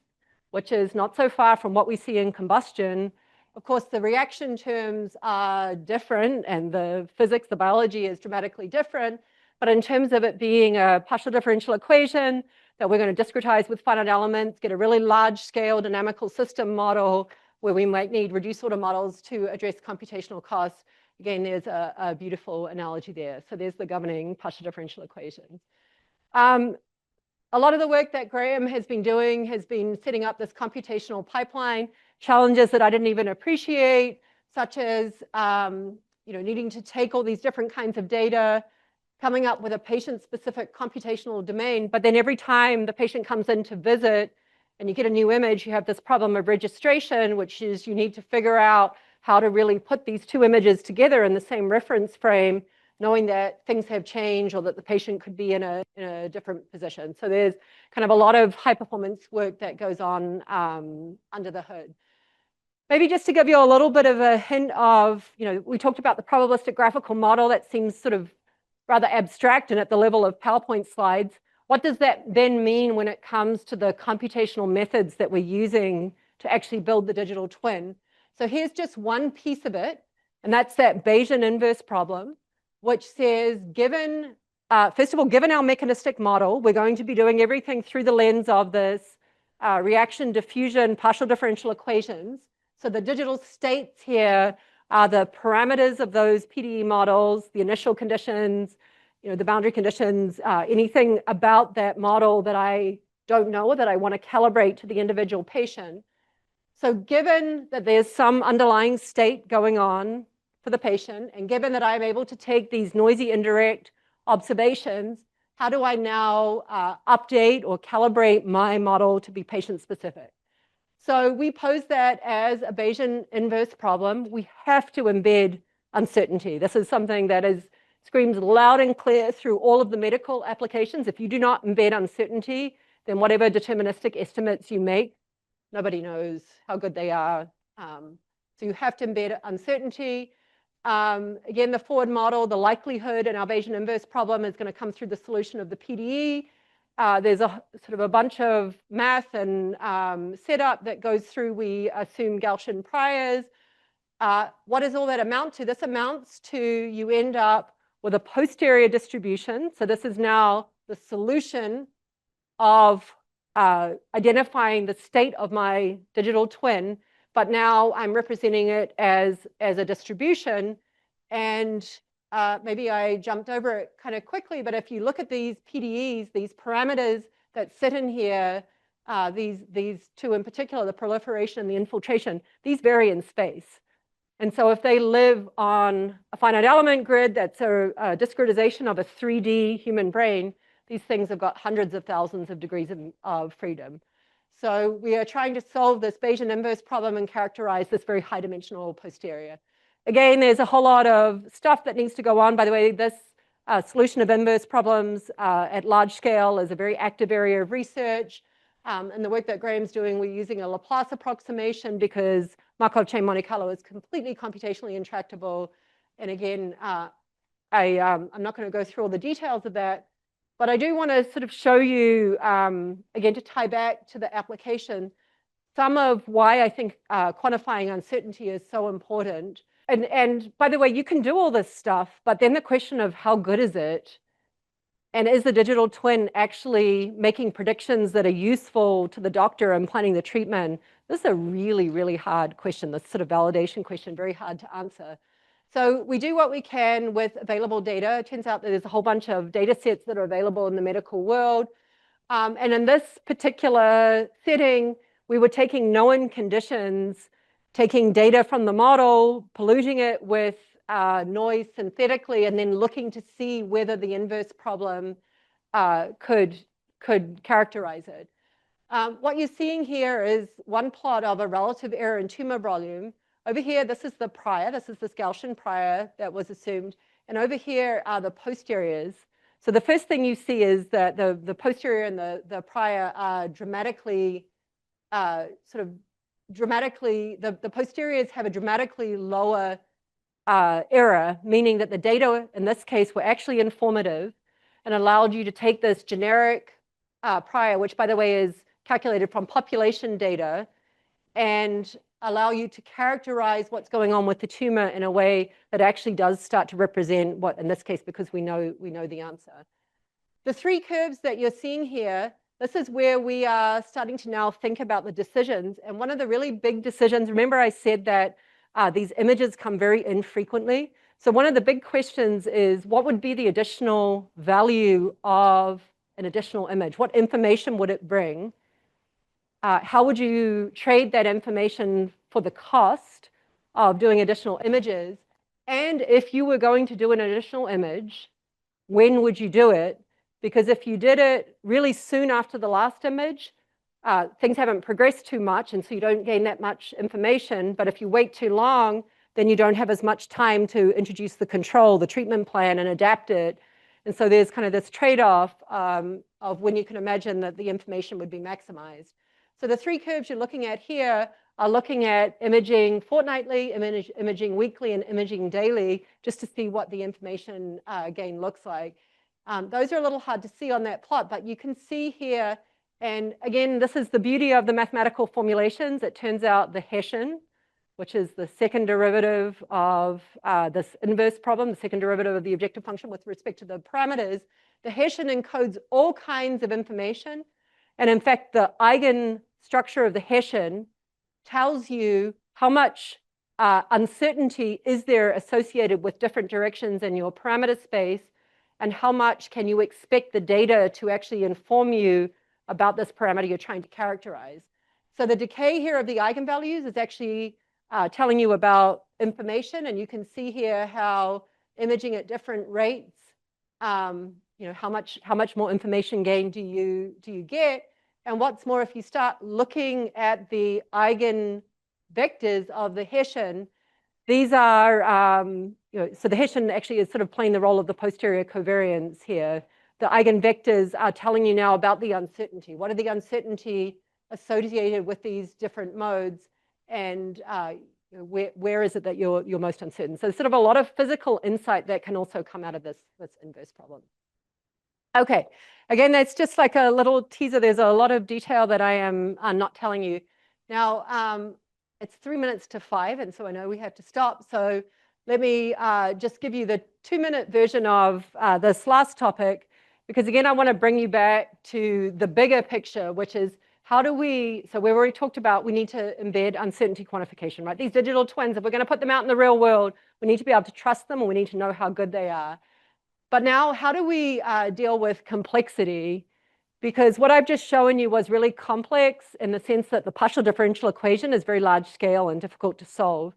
which is not so far from what we see in combustion. Of course, the reaction terms are different, and the physics, the biology is dramatically different. But in terms of it being a partial differential equation that we're going to discretize with finite elements, get a really large-scale dynamical system model where we might need reduced order models to address computational costs. Again, there's a beautiful analogy there. So there's the governing partial differential equations. A lot of the work that Graham has been doing has been setting up this computational pipeline, challenges that I didn't even appreciate, such as needing to take all these different kinds of data, coming up with a patient-specific computational domain, but then every time the patient comes in to visit and you get a new image, you have this problem of registration, which is you need to figure out how to really put these two images together in the same reference frame, knowing that things have changed or that the patient could be in a different position. So there's kind of a lot of high-performance work that goes on under the hood. Maybe just to give you a little bit of a hint of, we talked about the probabilistic graphical model that seems sort of rather abstract and at the level of PowerPoint slides. What does that then mean when it comes to the computational methods that we're using to actually build the digital twin? So here's just one piece of it, and that's that Bayesian inverse problem, which says, first of all, given our mechanistic model, we're going to be doing everything through the lens of this reaction diffusion partial differential equations. So the digital states here are the parameters of those PDE models, the initial conditions, the boundary conditions, anything about that model that I don't know or that I want to calibrate to the individual patient. So given that there's some underlying state going on for the patient, and given that I'm able to take these noisy indirect observations, how do I now update or calibrate my model to be patient-specific? So we pose that as a Bayesian inverse problem. We have to embed uncertainty. This is something that screams loud and clear through all of the medical applications. If you do not embed uncertainty, then whatever deterministic estimates you make, nobody knows how good they are. So you have to embed uncertainty. Again, the forward model, the likelihood in our Bayesian inverse problem is going to come through the solution of the PDE. There's a sort of a bunch of math and setup that goes through, we assume, Gaussian priors. What does all that amount to? This amounts to you end up with a posterior distribution. So this is now the solution of identifying the state of my digital twin, but now I'm representing it as a distribution. And maybe I jumped over it kind of quickly, but if you look at these PDEs, these parameters that sit in here, these two in particular, the proliferation and the infiltration, these vary in space. And so if they live on a finite element grid that's a discretization of a 3D human brain, these things have got hundreds of thousands of degrees of freedom. So we are trying to solve this Bayesian inverse problem and characterize this very high dimensional posterior. Again, there's a whole lot of stuff that needs to go on. By the way, this solution of inverse problems at large scale is a very active area of research. And the work that Graham's doing, we're using a Laplace approximation because Markov chain Monte Carlo is completely computationally intractable. And again, I'm not going to go through all the details of that, but I do want to sort of show you, again, to tie back to the application, some of why I think quantifying uncertainty is so important. And by the way, you can do all this stuff, but then the question of how good is it? And is the digital twin actually making predictions that are useful to the doctor and planning the treatment? This is a really, really hard question, this sort of validation question, very hard to answer. So we do what we can with available data. It turns out that there's a whole bunch of data sets that are available in the medical world. And in this particular setting, we were taking known conditions, taking data from the model, polluting it with noise synthetically, and then looking to see whether the inverse problem could characterize it. What you're seeing here is one plot of a relative error in tumor volume. Over here, this is the prior. This is this Gaussian prior that was assumed. And over here are the posteriors. So the first thing you see is that the posterior and the prior are dramatically, the posteriors have a dramatically lower error, meaning that the data in this case were actually informative and allowed you to take this generic prior, which by the way is calculated from population data, and allow you to characterize what's going on with the tumor in a way that actually does start to represent what, in this case, because we know the answer. The three curves that you're seeing here, this is where we are starting to now think about the decisions. And one of the really big decisions, remember I said that these images come very infrequently. So one of the big questions is, what would be the additional value of an additional image? What information would it bring? How would you trade that information for the cost of doing additional images? And if you were going to do an additional image, when would you do it? Because if you did it really soon after the last image, things haven't progressed too much, and so you don't gain that much information. But if you wait too long, then you don't have as much time to introduce the control, the treatment plan, and adapt it. And so there's kind of this trade-off of when you can imagine that the information would be maximized. So the three curves you're looking at here are looking at imaging fortnightly, imaging weekly, and imaging daily, just to see what the information gain looks like. Those are a little hard to see on that plot, but you can see here, and again, this is the beauty of the mathematical formulations. It turns out the Hessian, which is the second derivative of this inverse problem, the second derivative of the objective function with respect to the parameters, the Hessian encodes all kinds of information. And in fact, the eigenstructure of the Hessian tells you how much uncertainty is there associated with different directions in your parameter space, and how much can you expect the data to actually inform you about this parameter you're trying to characterize. So the decay here of the eigenvalues is actually telling you about information, and you can see here how imaging at different rates, how much more information gain do you get? And what's more, if you start looking at the eigenvectors of the Hessian, these are, so the Hessian actually is sort of playing the role of the posterior covariance here. The eigenvectors are telling you now about the uncertainty. What are the uncertainty associated with these different modes, and where is it that you're most uncertain? So sort of a lot of physical insight that can also come out of this inverse problem. Okay, again, that's just like a little teaser. There's a lot of detail that I am not telling you. Now, it's 3 minutes to 5, and so I know we have to stop. So let me just give you the 2-minute version of this last topic. because again, I want to bring you back to the bigger picture, which is how do we, so we've already talked about we need to embed uncertainty quantification, right? These digital twins, if we're going to put them out in the real world, we need to be able to trust them and we need to know how good they are. But now, how do we deal with complexity? Because what I've just shown you was really complex in the sense that the partial differential equation is very large scale and difficult to solve.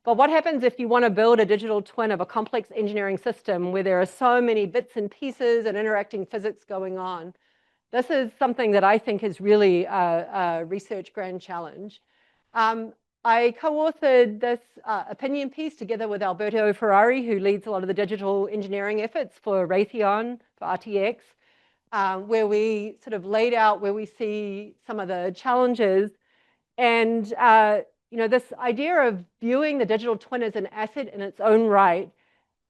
But what happens if you want to build a digital twin of a complex engineering system where there are so many bits and pieces and interacting physics going on? This is something that I think is really a research grand challenge. I co-authored this opinion piece together with Alberto Ferrari, who leads a lot of the digital engineering efforts for Raytheon, for RTX, where we sort of laid out where we see some of the challenges. And you know, this idea of viewing the digital twin as an asset in its own right,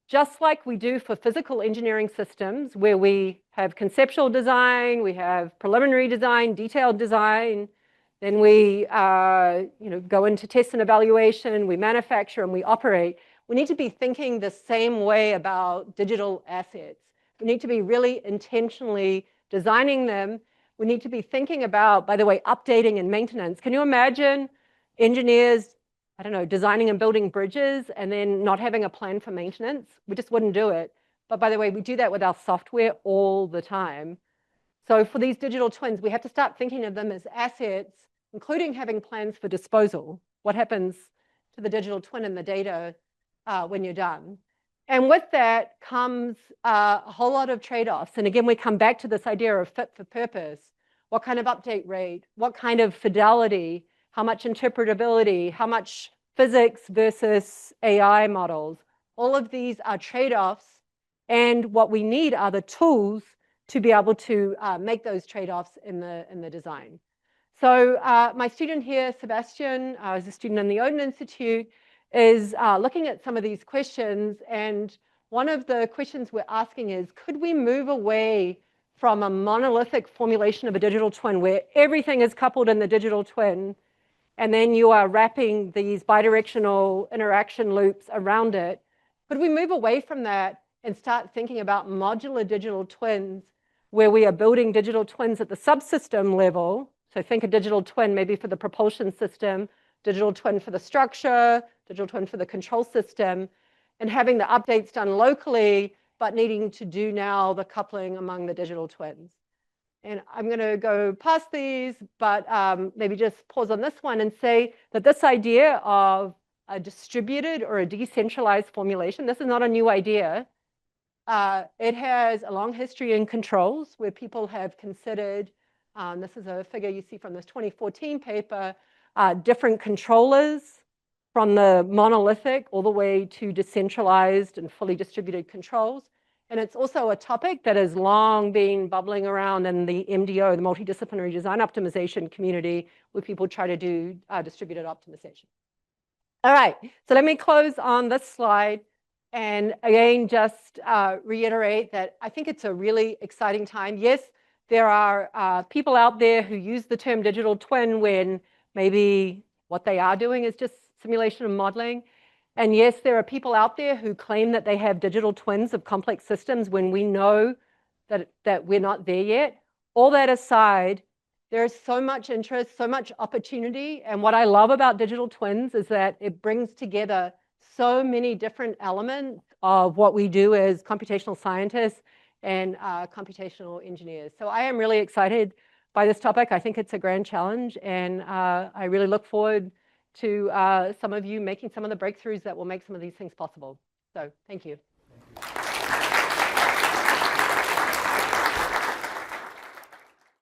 just like we do for physical engineering systems, where we have conceptual design, we have preliminary design, detailed design, then we you know, go into test and evaluation, we manufacture and we operate. We need to be thinking the same way about digital assets. We need to be really intentionally designing them. We need to be thinking about, by the way, updating and maintenance. Can you imagine engineers, I don't know, designing and building bridges and then not having a plan for maintenance? We just wouldn't do it. But by the way, we do that with our software all the time. So for these digital twins, we have to start thinking of them as assets, including having plans for disposal. What happens to the digital twin and the data when you're done? And with that comes a whole lot of trade-offs. And again, we come back to this idea of fit for purpose. What kind of update rate? What kind of fidelity? How much interpretability? How much physics versus AI models? All of these are trade-offs. And what we need are the tools to be able to make those trade-offs in the design. So my student here, Sebastian, is a student in the Oden Institute, is looking at some of these questions. And one of the questions we're asking is, could we move away from a monolithic formulation of a digital twin where everything is coupled in the digital twin, and then you are wrapping these bidirectional interaction loops around it? Could we move away from that and start thinking about modular digital twins where we are building digital twins at the subsystem level? So think a digital twin maybe for the propulsion system, digital twin for the structure, digital twin for the control system, and having the updates done locally, but needing to do now the coupling among the digital twins. And I'm going to go past these, but maybe just pause on this one and say that this idea of a distributed or a decentralized formulation, this is not a new idea. It has a long history in controls where people have considered, this is a figure you see from this 2014 paper, different controllers from the monolithic all the way to decentralized and fully distributed controls. And it's also a topic that has long been bubbling around in the MDO, the multidisciplinary design optimization community, where people try to do distributed optimization. All right, so let me close on this slide. And again, just reiterate that I think it's a really exciting time. Yes, there are people out there who use the term digital twin when maybe what they are doing is just simulation and modeling. And yes, there are people out there who claim that they have digital twins of complex systems when we know that we're not there yet. All that aside, there is so much interest, so much opportunity. And what I love about digital twins is that it brings together so many different elements of what we do as computational scientists and computational engineers. So I am really excited by this topic. I think it's a grand challenge, and I really look forward to some of you making some of the breakthroughs that will make some of these things possible. So thank you.